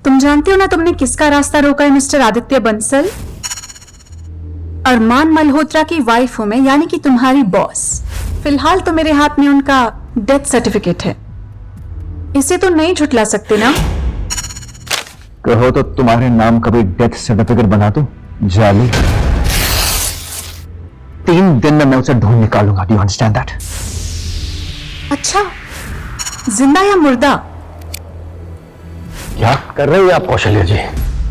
तुम जानती हो ना तुमने किसका रास्ता रोका है मिस्टर आदित्य बंसल? अरमान मल्होत्रा की वाइफ हूं मैं, यानी कि तुम्हारी बॉस। फिलहाल तो मेरे हाथ में उनका डेथ सर्टिफिकेट है, इसे तो नहीं झुठला सकते ना। कहो तो तुम्हारे नाम का भी डेथ सर्टिफिकेट बना दूं, जाली। 3 दिन में मैं उसे ढूंढ निकालूंगा। Do you understand that? अच्छा, जिंदा या मुर्दा? क्या कर रहे हैं आप कौशल्या जी?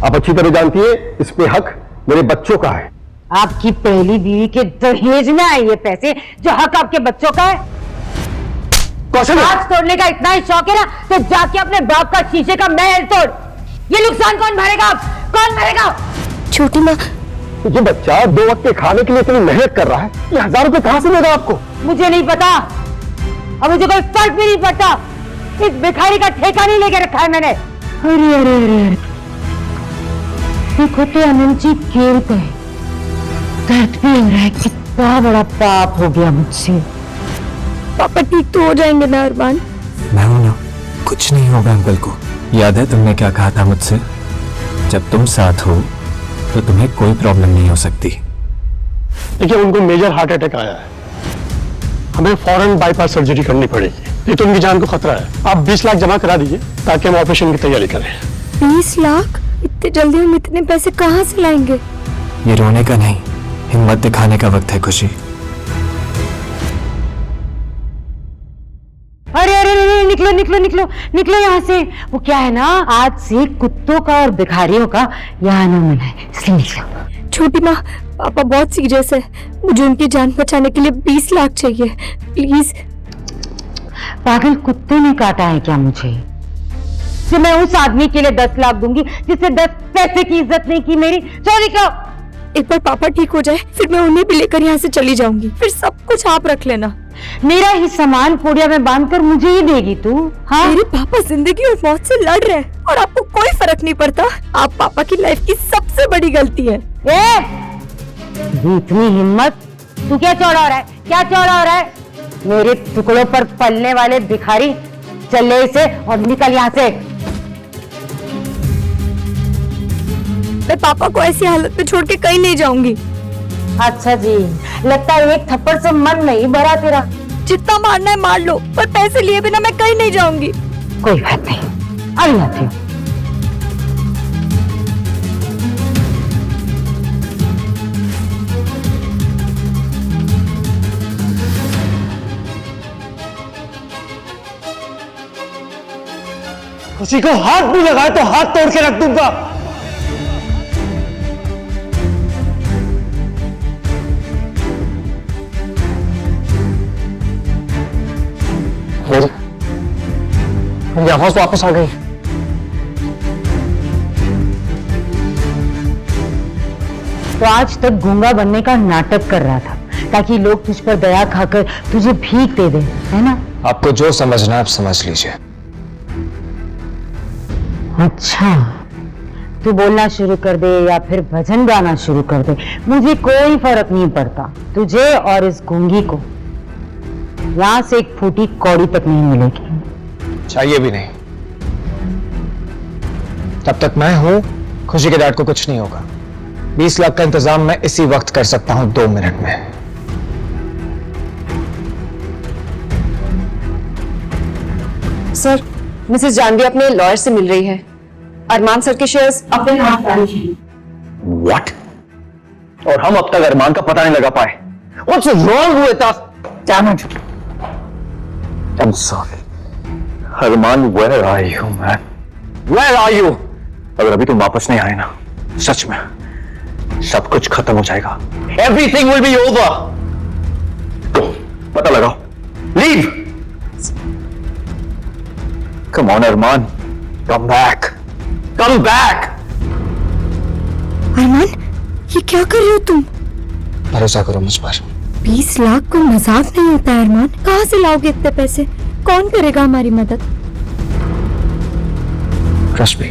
आप अच्छी तरह जानती है इस पे हक मेरे बच्चों का है। आपकी पहली बीवी के दहेज में आए ये पैसे, जो हक आपके बच्चों का है। कौशल्या, हाथ तोड़ने का इतना ही शौक है ना, तो जाके अपने बाप का शीशे का महल तोड़। ये नुकसान कौन भरेगा? कौन भरेगा? छोटी माँ, ये बच्चा 2 वक्त के खाने के लिए इतनी मेहनत कर रहा है, ये 1000 रुपए कहां से देगा आपको? मुझे नहीं पता और मुझे कोई फर्क भी नहीं पड़ता। इस भिखारी का ठेका नहीं लेके रखा है मैंने। अरे अरे अरे, देखो तो अनंत जी खेल गए, दर्द भी हो रहा है। कितना बड़ा पाप हो गया मुझसे। पापा ठीक तो हो जाएंगे ना अरमान? मैं हूं ना, कुछ नहीं होगा अंकल को। याद है तुमने क्या कहा था मुझसे? जब तुम साथ हो तो तुम्हें कोई प्रॉब्लम नहीं हो सकती। देखिए, उनको मेजर हार्ट अटैक आया है, हमें फौरन बाईपास सर्जरी करनी पड़ेगी, ये तो उनकी जान को खतरा है। आप 20 लाख जमा करा दीजिए ताकि हम ऑपरेशन की तैयारी करें। 20 लाख? इतने जल्दी हम इतने पैसे कहाँ से लाएंगे? ये रोने का नहीं, हिम्मत दिखाने का वक्त है खुशी। अरे अरे अरे, निकलो निकलो निकलो निकलो यहाँ से। वो क्या है ना, आज से कुत्तों का और भिखारियों का यहाँ आना मना है, इसलिए निकलो। छोटी माँ, पापा बहुत सीरियस है, मुझे उनकी जान बचाने के लिए 20 लाख चाहिए, प्लीज। पागल कुत्ते ने काटा है क्या मुझे? कि मैं उस आदमी के लिए 10 लाख दूंगी जिससे 10 पैसे की इज्जत नहीं की मेरी। चोरी का एक बार पापा ठीक हो जाए फिर मैं उन्हें भी लेकर यहाँ से चली जाऊंगी, फिर सब कुछ आप रख लेना। मेरा ही सामान पोड़िया में बांधकर मुझे ही देगी तू? हाँ, मेरे पापा जिंदगी और मौत से लड़ रहे हैं और आपको कोई फर्क नहीं पड़ता। आप पापा की लाइफ की सबसे बड़ी गलती है। इतनी हिम्मत! तू क्या चौड़ा हो रहा है? क्या चौड़ा हो रहा है? मेरे टुकड़ों पर पलने वाले भिखारी, चल ले इसे और निकल यहाँ से। मैं पापा को ऐसी हालत में छोड़ के कहीं नहीं जाऊंगी। अच्छा जी, लगता है एक थप्पड़ से मन नहीं भरा तेरा। जितना मारना है मार लो, पर पैसे लिए बिना मैं कहीं नहीं जाऊंगी। कोई बात नहीं, अभी आती हूँ। खुशी को हाथ भी लगाए तो हाथ तोड़ के रख दूंगा। मेरी आवाज वापस आ गई। तो आज तक गूंगा बनने का नाटक कर रहा था ताकि लोग तुझ पर दया खाकर तुझे भीख दे दे, है ना? आपको जो समझना है आप समझ लीजिए। अच्छा, तू बोलना शुरू कर दे या फिर भजन गाना शुरू कर दे, मुझे कोई फर्क नहीं पड़ता। तुझे और इस गूंगी को यहां से एक फूटी कौड़ी तक नहीं मिलेगी। चाहिए भी नहीं। तब तक मैं हूं, खुशी के डैड को कुछ नहीं होगा। 20 लाख का इंतजाम मैं इसी वक्त कर सकता हूं, 2 मिनट में। सर, मिसेस जानवी अपने लॉयर से मिल रही है। अरमान सर के शेयर्स अपने हाथ डाले हैं। What? और हम अब तक अरमान का पता नहीं लगा पाए। What's wrong with us? Damn it! I'm sorry. Armaan, where are you, man? Where are you? अगर अभी तुम वापस नहीं आए ना, सच में सब कुछ खत्म हो जाएगा। Everything will be over. Go, पता लगाओ। Leave. Come on, Armaan. Come back. Come back. अरमान, ये क्या कर रहे हो तुम? भरोसा करो मुझ पर। 20 लाख कोई मजाक नहीं होता है अरमान। कहाँ से लाओगे इतने पैसे? कौन करेगा हमारी मदद? Trust me.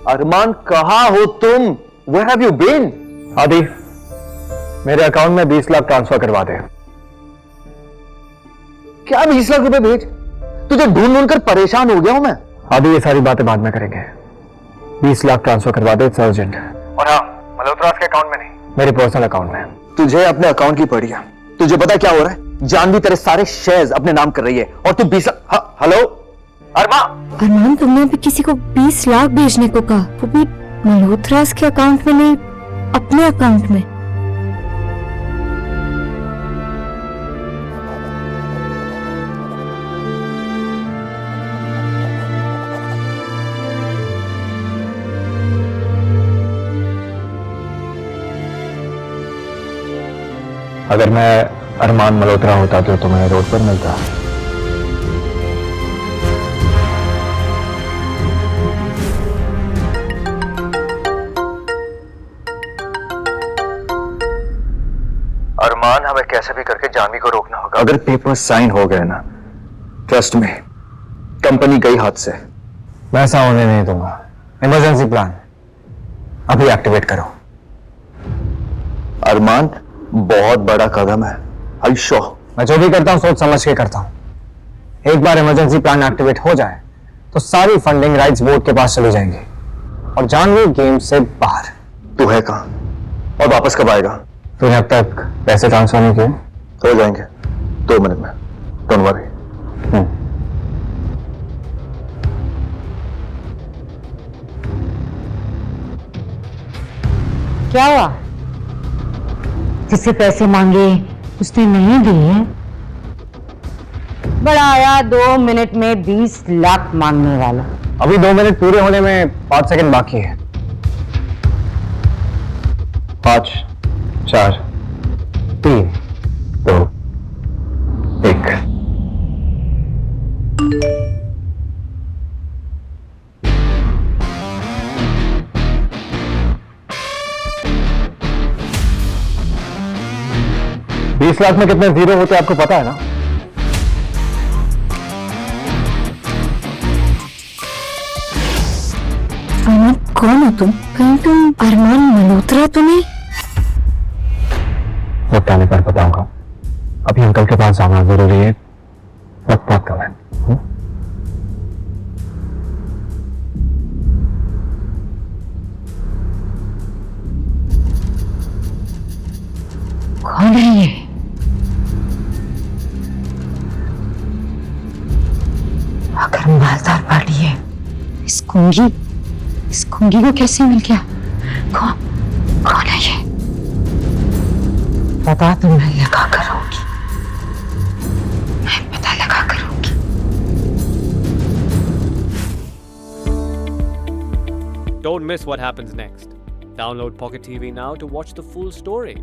अरमान, कहाँ हो तुम? Where have you been? आदि, मेरे अकाउंट में 20 लाख ट्रांसफर करवा दे। क्या 20 लाख रुपए भेज? तुझे ढूंढ ढूंढ कर परेशान हो गया हूं मैं। आदि, ये सारी बातें बाद में करेंगे। 20 लाख ट्रांसफर करवा दे, इट्स अर्जेंट। और हाँ, मल्होत्रा के अकाउंट में नहीं, मेरे पर्सनल अकाउंट में। तुझे अपने अकाउंट की पड़ी है। तुझे पता है क्या हो रहा है? जानवी तेरे सारे शेयर्स अपने नाम कर रही है और तू 20 लाख। हेलो अरमान, तुमने अभी किसी को 20 लाख भेजने को कहा, वो भी मल्होत्रा के अकाउंट में नहीं, अपने अकाउंट में। अगर मैं अरमान मल्होत्रा होता तो तुम्हें रोड पर मिलता। अरमान, हमें कैसे भी करके जानवी को रोकना होगा। अगर पेपर साइन हो गए ना, ट्रस्ट में कंपनी गई हाथ से। मैं ऐसा होने नहीं दूंगा। इमरजेंसी प्लान अभी एक्टिवेट करो। अरमान, बहुत बड़ा कदम है। आई शो, मैं जो भी करता हूं सोच समझ के करता हूं। एक बार इमरजेंसी प्लान एक्टिवेट हो जाए तो सारी फंडिंग राइट्स बोर्ड के पास चली जाएंगी और जानवी गेम से बाहर। तू है कहां और वापस कब आएगा? तूने अब तक पैसे ट्रांसफर नहीं किए? हो जाएंगे 2 मिनट में, डोंट वरी। क्या हुआ? जिससे पैसे मांगे उसने नहीं दिए? बड़ा आया 2 मिनट में 20 लाख मांगने वाला। अभी 2 मिनट पूरे होने में 5 सेकंड बाकी है। 5, 4, 3, 2, 1। $20 लाख में कितने जीरो होते आपको पता है ना? अरमान, कौन हो तुम? कहीं तुम अरमान मल्होत्रा तो नहीं? वक्त आने पर बताऊंगा। अभी अंकल के पास आना जरूरी है। वक्त बात कब है? कौन है ये? अगर मालदार पार्टी है, इस कुंगी को कैसे मिल गया? कौन है ये? पता तो मैं लगा करूंगी, मैं पता लगा करूंगी। Don't miss what happens next. Download Pocket TV now to watch the full story.